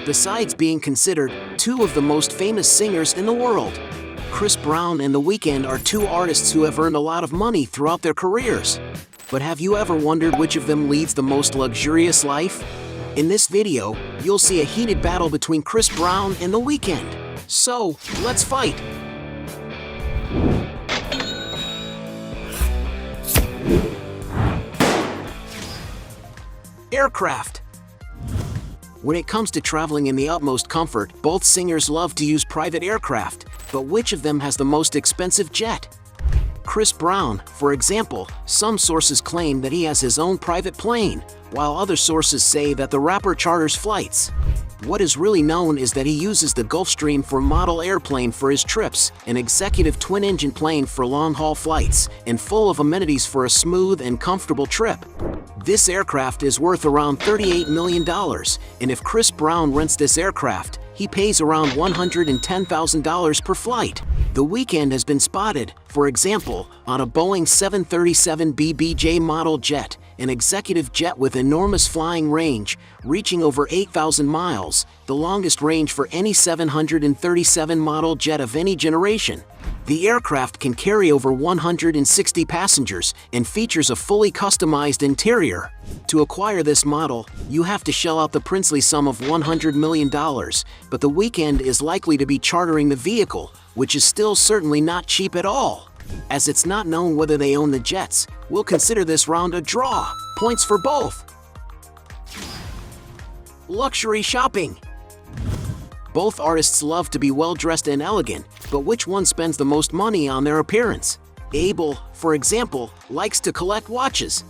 Besides being considered two of the most famous singers in the world, Chris Brown and The Weeknd are two artists who have earned a lot of money throughout their careers. But have you ever wondered which of them leads the most luxurious life? In this video, you'll see a heated battle between Chris Brown and The Weeknd. So, let's fight! Aircraft. When it comes to traveling in the utmost comfort, both singers love to use private aircraft, but which of them has the most expensive jet? Chris Brown, for example, some sources claim that he has his own private plane, while other sources say that the rapper charters flights. What is really known is that he uses the Gulfstream IV model airplane for his trips, an executive twin-engine plane for long-haul flights, and full of amenities for a smooth and comfortable trip. This aircraft is worth around $38 million, and if Chris Brown rents this aircraft, he pays around $110,000 per flight. The Weeknd has been spotted, for example, on a Boeing 737 BBJ model jet, an executive jet with enormous flying range, reaching over 8,000 miles, the longest range for any 737 model jet of any generation. The aircraft can carry over 160 passengers and features a fully customized interior. To acquire this model, you have to shell out the princely sum of $100 million, but The Weeknd is likely to be chartering the vehicle, which is still certainly not cheap at all. As it's not known whether they own the jets, we'll consider this round a draw. Points for both. Luxury shopping. Both artists love to be well-dressed and elegant, but which one spends the most money on their appearance? Abel, for example, likes to collect watches.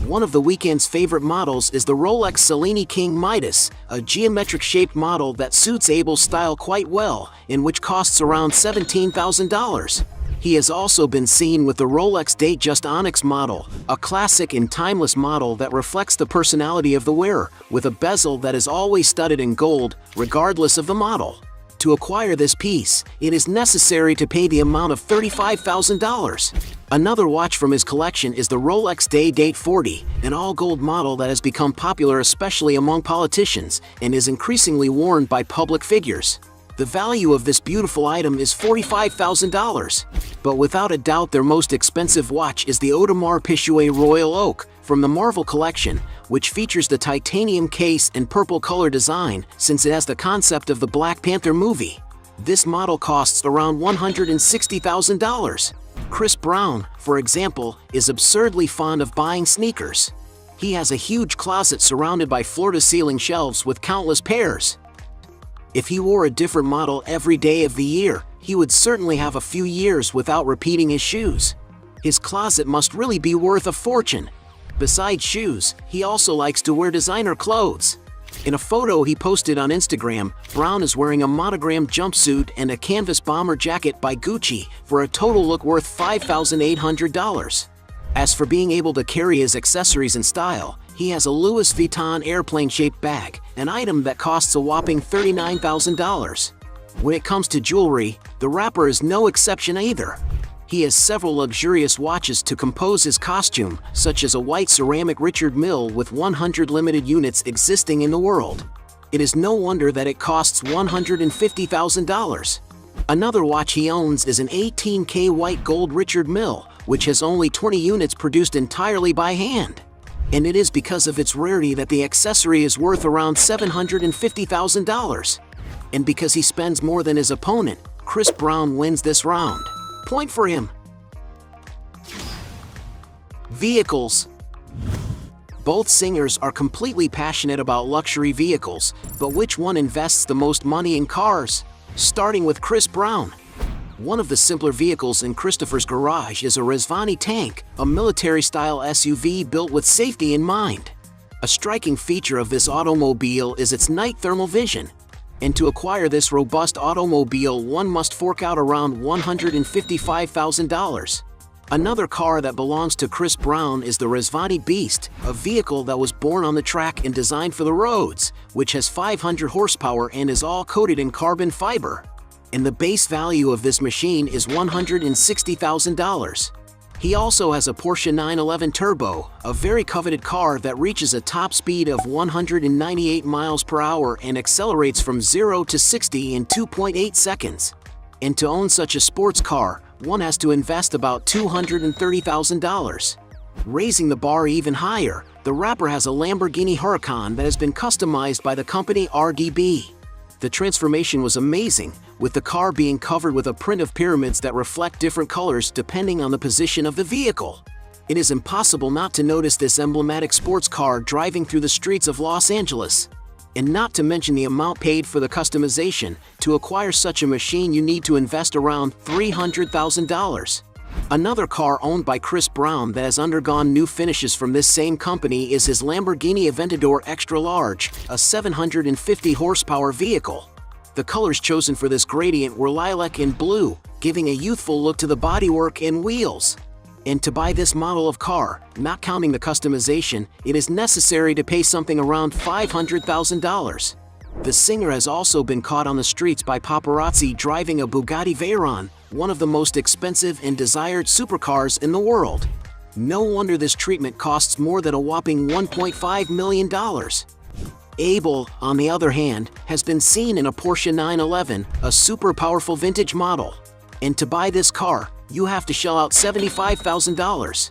One of The Weeknd's favorite models is the Rolex Cellini King Midas, a geometric-shaped model that suits Abel's style quite well, and which costs around $17,000. He has also been seen with the Rolex Datejust Onyx model, a classic and timeless model that reflects the personality of the wearer, with a bezel that is always studded in gold, regardless of the model. To acquire this piece, it is necessary to pay the amount of $35,000. Another watch from his collection is the Rolex Day-Date 40, an all-gold model that has become popular especially among politicians and is increasingly worn by public figures. The value of this beautiful item is $45,000. But without a doubt their most expensive watch is the Audemars Piguet Royal Oak from the Marvel collection, which features the titanium case and purple color design since it has the concept of the Black Panther movie. This model costs around $160,000. Chris Brown, for example, is absurdly fond of buying sneakers. He has a huge closet surrounded by floor-to-ceiling shelves with countless pairs. If he wore a different model every day of the year, he would certainly have a few years without repeating his shoes. His closet must really be worth a fortune. Besides shoes, he also likes to wear designer clothes. In a photo he posted on Instagram, Brown is wearing a monogrammed jumpsuit and a canvas bomber jacket by Gucci for a total look worth $5,800. As for being able to carry his accessories in style, he has a Louis Vuitton airplane-shaped bag, an item that costs a whopping $39,000. When it comes to jewelry, the rapper is no exception either. He has several luxurious watches to compose his costume, such as a white ceramic Richard Mille with 100 limited units existing in the world. It is no wonder that it costs $150,000. Another watch he owns is an 18K white gold Richard Mille, which has only 20 units produced entirely by hand. And it is because of its rarity that the accessory is worth around $750,000. And because he spends more than his opponent, Chris Brown wins this round. Point for him. Vehicles. Both singers are completely passionate about luxury vehicles, but which one invests the most money in cars? Starting with Chris Brown. One of the simpler vehicles in Christopher's garage is a Rezvani Tank, a military-style SUV built with safety in mind. A striking feature of this automobile is its night thermal vision. And to acquire this robust automobile, one must fork out around $155,000. Another car that belongs to Chris Brown is the Rezvani Beast, a vehicle that was born on the track and designed for the roads, which has 500 horsepower and is all coated in carbon fiber. And the base value of this machine is $160,000. He also has a Porsche 911 Turbo, a very coveted car that reaches a top speed of 198 miles per hour and accelerates from 0 to 60 in 2.8 seconds. And to own such a sports car, one has to invest about $230,000. Raising the bar even higher, the rapper has a Lamborghini Huracan that has been customized by the company RDB. The transformation was amazing, with the car being covered with a print of pyramids that reflect different colors depending on the position of the vehicle. It is impossible not to notice this emblematic sports car driving through the streets of Los Angeles. And not to mention the amount paid for the customization. To acquire such a machine, you need to invest around $300,000. Another car owned by Chris Brown that has undergone new finishes from this same company is his Lamborghini Aventador Extra Large, a 750 horsepower vehicle. The colors chosen for this gradient were lilac and blue, giving a youthful look to the bodywork and wheels. And to buy this model of car, not counting the customization, it is necessary to pay something around $500,000. The singer has also been caught on the streets by paparazzi driving a Bugatti Veyron, one of the most expensive and desired supercars in the world. No wonder this treatment costs more than a whopping $1.5 million. Abel, on the other hand, has been seen in a Porsche 911, a super powerful vintage model. And to buy this car, you have to shell out $75,000.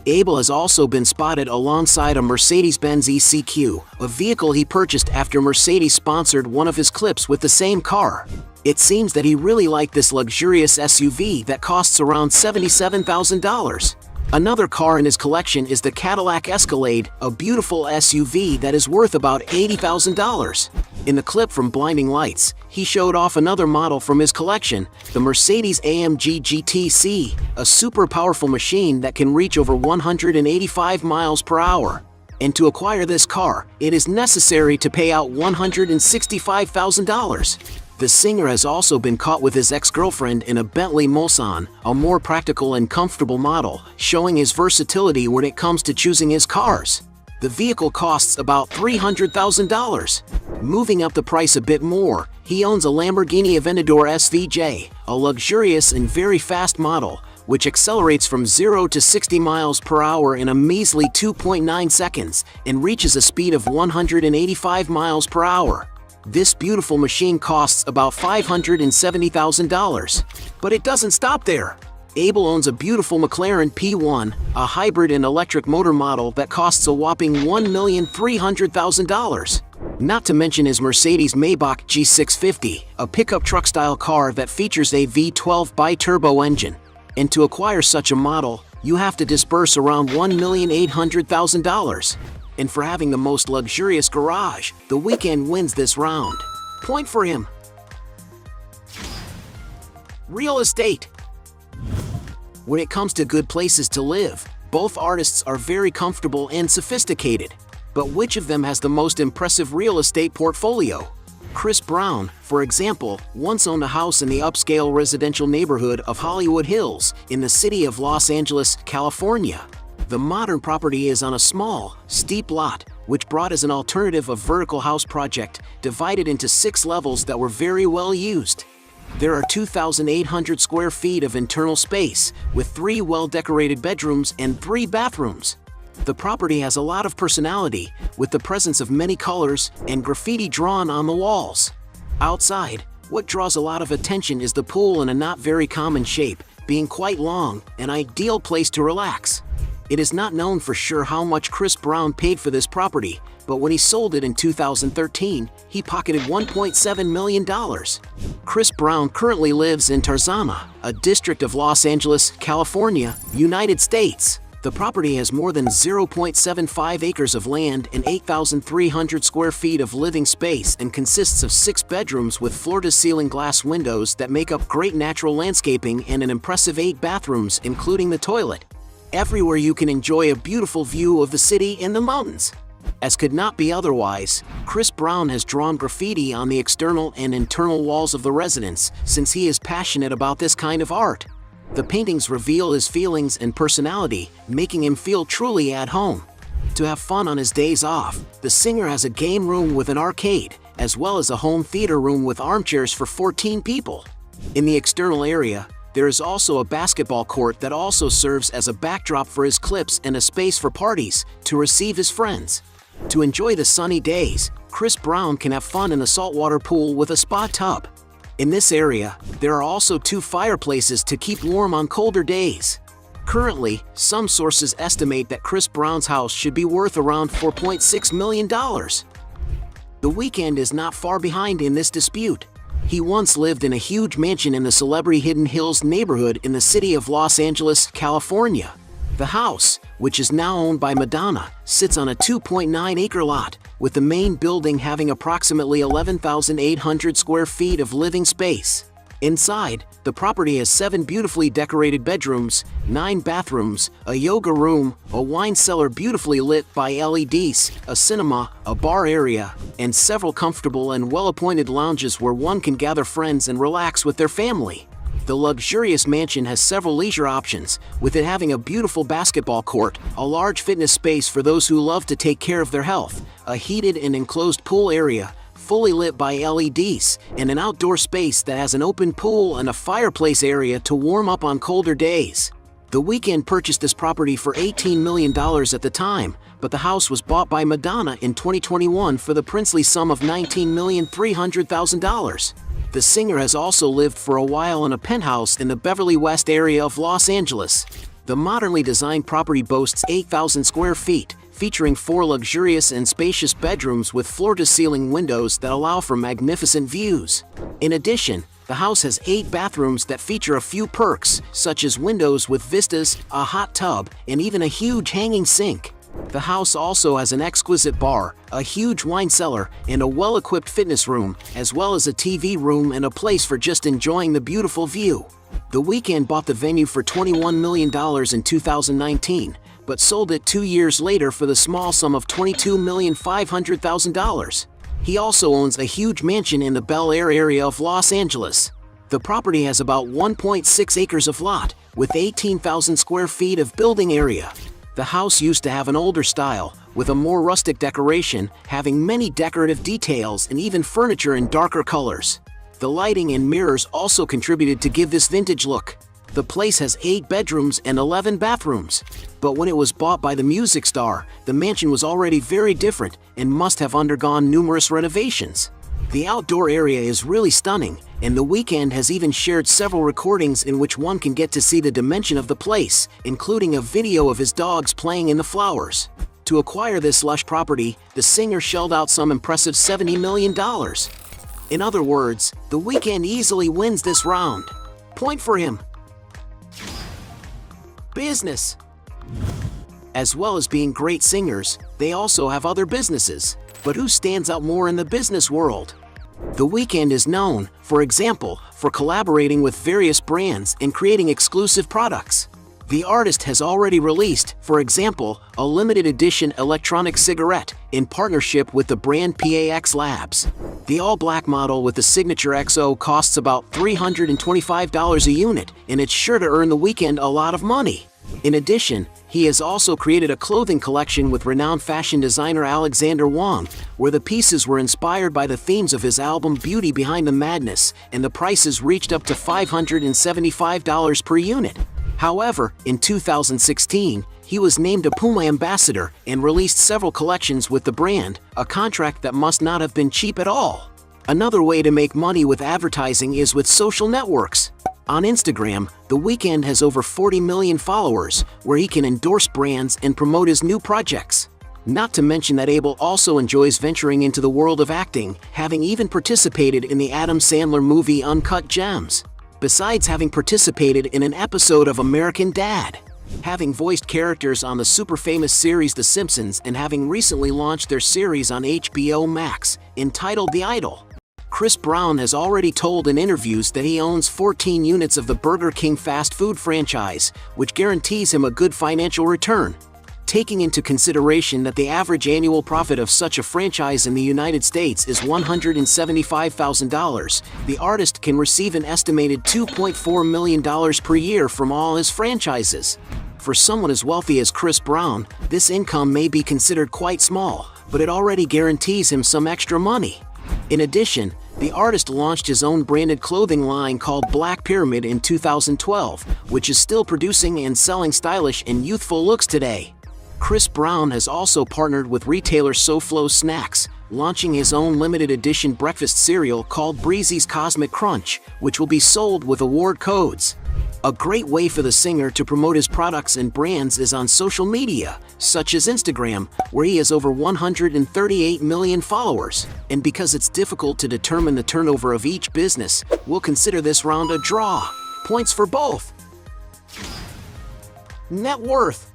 Abel has also been spotted alongside a Mercedes-Benz EQC, a vehicle he purchased after Mercedes sponsored one of his clips with the same car. It seems that he really liked this luxurious SUV that costs around $77,000. Another car in his collection is the Cadillac Escalade, a beautiful SUV that is worth about $80,000. In the clip from Blinding Lights, he showed off another model from his collection, the Mercedes-AMG GTC, a super powerful machine that can reach over 185 miles per hour. And to acquire this car, it is necessary to pay out $165,000. The singer has also been caught with his ex-girlfriend in a Bentley Mulsanne, a more practical and comfortable model, showing his versatility when it comes to choosing his cars. The vehicle costs about $300,000. Moving up the price a bit more, he owns a Lamborghini Aventador SVJ, a luxurious and very fast model, which accelerates from 0 to 60 miles per hour in a measly 2.9 seconds and reaches a speed of 185 miles per hour. This beautiful machine costs about $570,000. But it doesn't stop there. Abel owns a beautiful McLaren P1, a hybrid and electric motor model that costs a whopping $1,300,000. Not to mention his Mercedes Maybach G650, a pickup truck-style car that features a V12 bi-turbo engine. And to acquire such a model, you have to disburse around $1,800,000. And for having the most luxurious garage, The Weeknd wins this round. Point for him. Real estate. When it comes to good places to live, both artists are very comfortable and sophisticated. But which of them has the most impressive real estate portfolio? Chris Brown, for example, once owned a house in the upscale residential neighborhood of Hollywood Hills in the city of Los Angeles, California. The modern property is on a small, steep lot, which brought as an alternative a vertical house project divided into 6 levels that were very well used. There are 2,800 square feet of internal space, with 3 well-decorated bedrooms and 3 bathrooms. The property has a lot of personality, with the presence of many colors and graffiti drawn on the walls. Outside, what draws a lot of attention is the pool in a not very common shape, being quite long, an ideal place to relax. It is not known for sure how much Chris Brown paid for this property, but when he sold it in 2013, he pocketed $1.7 million. Chris Brown currently lives in Tarzana, a district of Los Angeles, California, United States. The property has more than 0.75 acres of land and 8,300 square feet of living space and consists of 6 bedrooms with floor-to-ceiling glass windows that make up great natural landscaping and an impressive 8 bathrooms, including the toilet. Everywhere you can enjoy a beautiful view of the city and the mountains. As could not be otherwise, Chris Brown has drawn graffiti on the external and internal walls of the residence since he is passionate about this kind of art. The paintings reveal his feelings and personality, making him feel truly at home. To have fun on his days off, the singer has a game room with an arcade, as well as a home theater room with armchairs for 14 people. In the external area, There is also a basketball court that also serves as a backdrop for his clips and a space for parties to receive his friends. To enjoy the sunny days, Chris Brown can have fun in a saltwater pool with a spa tub. In this area, there are also 2 fireplaces to keep warm on colder days. Currently, some sources estimate that Chris Brown's house should be worth around $4.6 million. The Weeknd is not far behind in this dispute. He once lived in a huge mansion in the celebrity Hidden Hills neighborhood in the city of Los Angeles, California. The house, which is now owned by Madonna, sits on a 2.9-acre lot, with the main building having approximately 11,800 square feet of living space. Inside, the property has 7 beautifully decorated bedrooms, 9 bathrooms, a yoga room, a wine cellar beautifully lit by LEDs, a cinema, a bar area, and several comfortable and well-appointed lounges where one can gather friends and relax with their family. The luxurious mansion has several leisure options, with it having a beautiful basketball court, a large fitness space for those who love to take care of their health, a heated and enclosed pool area, fully lit by LEDs, and an outdoor space that has an open pool and a fireplace area to warm up on colder days. The Weeknd purchased this property for $18 million at the time, but the house was bought by Madonna in 2021 for the princely sum of $19,300,000. The singer has also lived for a while in a penthouse in the Beverly West area of Los Angeles. The modernly designed property boasts 8,000 square feet, featuring 4 luxurious and spacious bedrooms with floor-to-ceiling windows that allow for magnificent views. In addition, the house has 8 bathrooms that feature a few perks, such as windows with vistas, a hot tub, and even a huge hanging sink. The house also has an exquisite bar, a huge wine cellar, and a well-equipped fitness room, as well as a TV room and a place for just enjoying the beautiful view. The Weeknd bought the venue for $21 million in 2019, but sold it 2 years later for the small sum of $22,500,000. He also owns a huge mansion in the Bel Air area of Los Angeles. The property has about 1.6 acres of lot, with 18,000 square feet of building area. The house used to have an older style, with a more rustic decoration, having many decorative details and even furniture in darker colors. The lighting and mirrors also contributed to give this vintage look. The place has 8 bedrooms and 11 bathrooms. But when it was bought by the music star, the mansion was already very different and must have undergone numerous renovations. The outdoor area is really stunning, and The Weeknd has even shared several recordings in which one can get to see the dimension of the place, including a video of his dogs playing in the flowers. To acquire this lush property, the singer shelled out some impressive $70 million. In other words, The Weeknd easily wins this round. Point for him. Business. As well as being great singers, they also have other businesses. But who stands out more in the business world? The Weeknd is known, for example, for collaborating with various brands and creating exclusive products. The artist has already released, for example, a limited edition electronic cigarette in partnership with the brand PAX Labs. The all-black model with the signature XO costs about $325 a unit, and it's sure to earn The Weeknd a lot of money. In addition, he has also created a clothing collection with renowned fashion designer Alexander Wang, where the pieces were inspired by the themes of his album Beauty Behind the Madness, and the prices reached up to $575 per unit. However, in 2016, he was named a Puma ambassador and released several collections with the brand, a contract that must not have been cheap at all. Another way to make money with advertising is with social networks. On Instagram, The Weeknd has over 40 million followers, where he can endorse brands and promote his new projects. Not to mention that Abel also enjoys venturing into the world of acting, having even participated in the Adam Sandler movie Uncut Gems. Besides having participated in an episode of American Dad, having voiced characters on the super famous series The Simpsons, and having recently launched their series on HBO Max, entitled The Idol. Chris Brown has already told in interviews that he owns 14 units of the Burger King fast food franchise, which guarantees him a good financial return. Taking into consideration that the average annual profit of such a franchise in the United States is $175,000, the artist can receive an estimated $2.4 million per year from all his franchises. For someone as wealthy as Chris Brown, this income may be considered quite small, but it already guarantees him some extra money. In addition, The artist launched his own branded clothing line called Black Pyramid in 2012, which is still producing and selling stylish and youthful looks today. Chris Brown has also partnered with retailer SoFlo Snacks, launching his own limited edition breakfast cereal called Breezy's Cosmic Crunch, which will be sold with award codes. A great way for the singer to promote his products and brands is on social media, such as Instagram, where he has over 138 million followers. And because it's difficult to determine the turnover of each business, we'll consider this round a draw. Points for both. Net worth.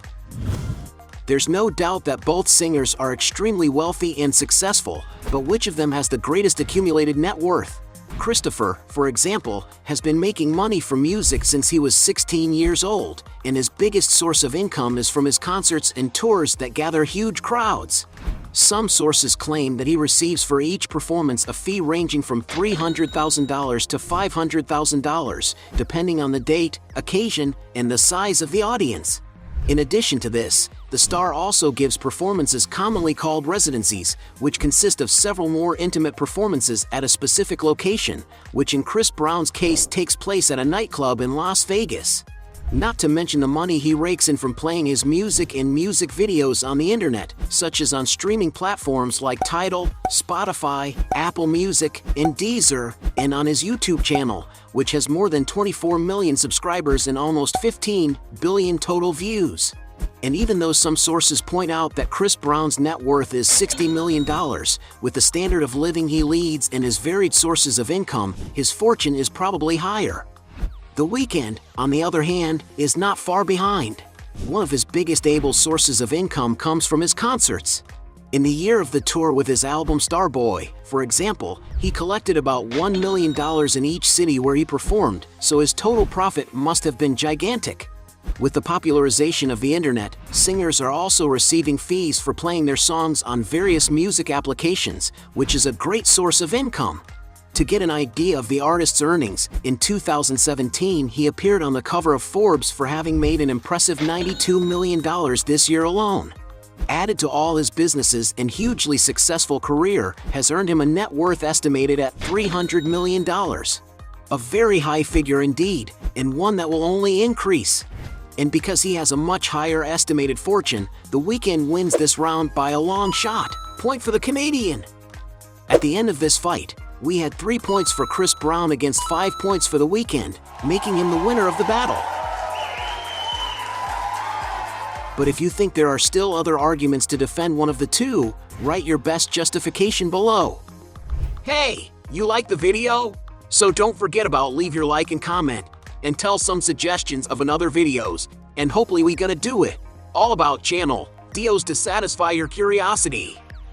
There's no doubt that both singers are extremely wealthy and successful, but which of them has the greatest accumulated net worth? Christopher, for example, has been making money from music since he was 16 years old, and his biggest source of income is from his concerts and tours that gather huge crowds. Some sources claim that he receives for each performance a fee ranging from $300,000 to $500,000, depending on the date, occasion, and the size of the audience. In addition to this, the star also gives performances commonly called residencies, which consist of several more intimate performances at a specific location, which in Chris Brown's case takes place at a nightclub in Las Vegas. Not to mention the money he rakes in from playing his music in music videos on the internet, such as on streaming platforms like Tidal, Spotify, Apple Music, and Deezer, and on his YouTube channel, which has more than 24 million subscribers and almost 15 billion total views. And even though some sources point out that Chris Brown's net worth is $60 million, with the standard of living he leads and his varied sources of income, his fortune is probably higher. The Weeknd, on the other hand, is not far behind. One of his biggest able sources of income comes from his concerts. In the year of the tour with his album Starboy, for example, he collected about $1 million in each city where he performed, so his total profit must have been gigantic. With the popularization of the internet, singers are also receiving fees for playing their songs on various music applications, which is a great source of income. To get an idea of the artist's earnings, in 2017 he appeared on the cover of Forbes for having made an impressive $92 million this year alone. Added to all his businesses and hugely successful career has earned him a net worth estimated at $300 million. A very high figure indeed, and one that will only increase. And because he has a much higher estimated fortune, The Weeknd wins this round by a long shot. Point for the Canadian. At the end of this fight, we had 3 points for Chris Brown against 5 points for The Weeknd, making him the winner of the battle. But if you think there are still other arguments to defend one of the two, write your best justification below. Hey, you like the video? So don't forget about leave your like and comment, and tell some suggestions of another videos, and hopefully we gonna do it. All about channel, Dios to satisfy your curiosity.